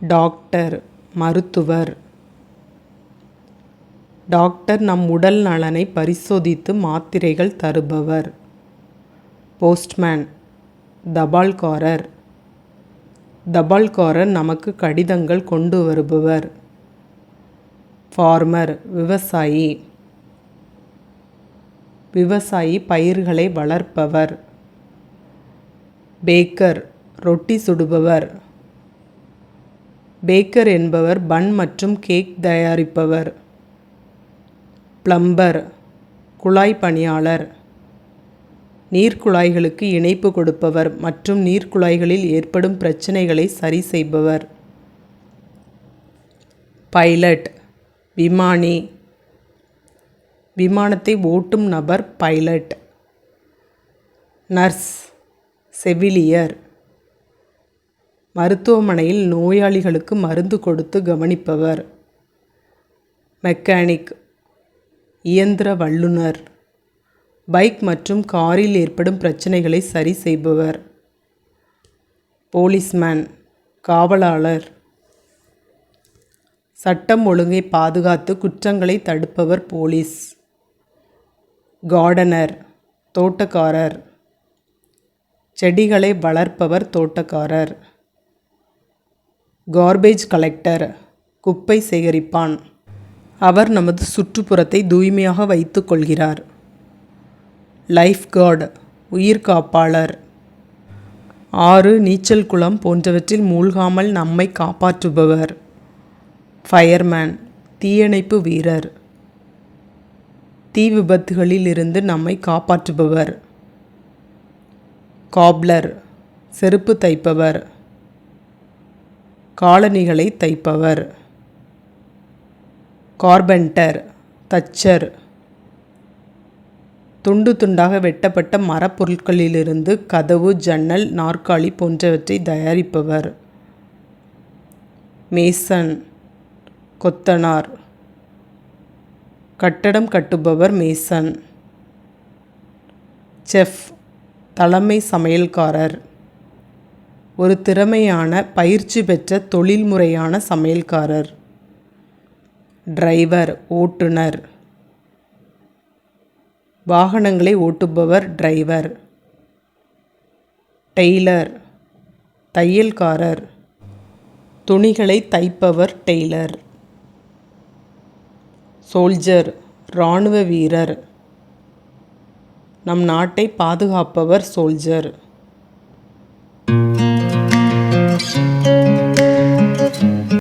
Doctor மருத்துவர். Doctor நம் உடல் நலனை பரிசோதித்து மாத்திரைகள் தருபவர். போஸ்ட்மேன் தபால்காரர். தபால்காரர் நமக்கு கடிதங்கள் கொண்டு வருபவர். ஃபார்மர் விவசாயி. விவசாயி பயிர்களை வளர்ப்பவர். பேக்கர் ரொட்டி சுடுபவர். பேக்கர் என்பவர் பன் மற்றும் கேக் தயாரிப்பவர். பிளம்பர் குழாய் பணியாளர். நீர்க்குழாய்களுக்கு இணைப்பு கொடுப்பவர் மற்றும் நீர்க்குழாய்களில் ஏற்படும் பிரச்சனைகளை சரி செய்பவர். பைலட் விமானி. விமானத்தை ஓட்டும் நபர் பைலட். நர்ஸ் செவிலியர். மருத்துவமனையில் நோயாளிகளுக்கு மருந்து கொடுத்து கவனிப்பவர். மெக்கானிக் இயந்திர வல்லுநர். பைக் மற்றும் காரில் ஏற்படும் பிரச்சனைகளை சரி செய்பவர். போலீஸ்மேன் காவலாளர். சட்டம் ஒழுங்கை பாதுகாத்து குற்றங்களை தடுப்பவர் போலீஸ். கார்டனர் தோட்டக்காரர். செடிகளை வளர்ப்பவர் தோட்டக்காரர். கார்பேஜ் கலெக்டர் குப்பை சேகரிப்பான். அவர் நமது சுற்றுப்புறத்தை தூய்மையாக வைத்து கொள்கிறார். லைஃப் கார்டு உயிர் காப்பாளர். ஆறு, நீச்சல் குளம் போன்றவற்றில் மூழ்காமல் நம்மை காப்பாற்றுபவர். ஃபயர்மேன் தீயணைப்பு வீரர். தீ விபத்துகளில் இருந்து நம்மை காப்பாற்றுபவர். காப்லர் செருப்பு தைப்பவர். காலணிகளை தைப்பவர். கார்பெண்டர் தச்சர். துண்டு துண்டாக வெட்டப்பட்ட மரப்பொருட்களிலிருந்து கதவு, ஜன்னல், நாற்காலி போன்றவற்றை தயாரிப்பவர். மேசன் கொத்தனார். கட்டடம் கட்டுபவர் மேசன். செஃப் தலைமை சமையல்காரர். ஒரு திறமையான பயிற்சி பெற்ற தொழில்முறையான சமையல்காரர். டிரைவர் ஓட்டுநர். வாகனங்களை ஓட்டுபவர் டிரைவர். டெய்லர் தையல்காரர். துணிகளை தைப்பவர் டெய்லர். சோல்ஜர் இராணுவ வீரர். நம் நாட்டை பாதுகாப்பவர் சோல்ஜர்.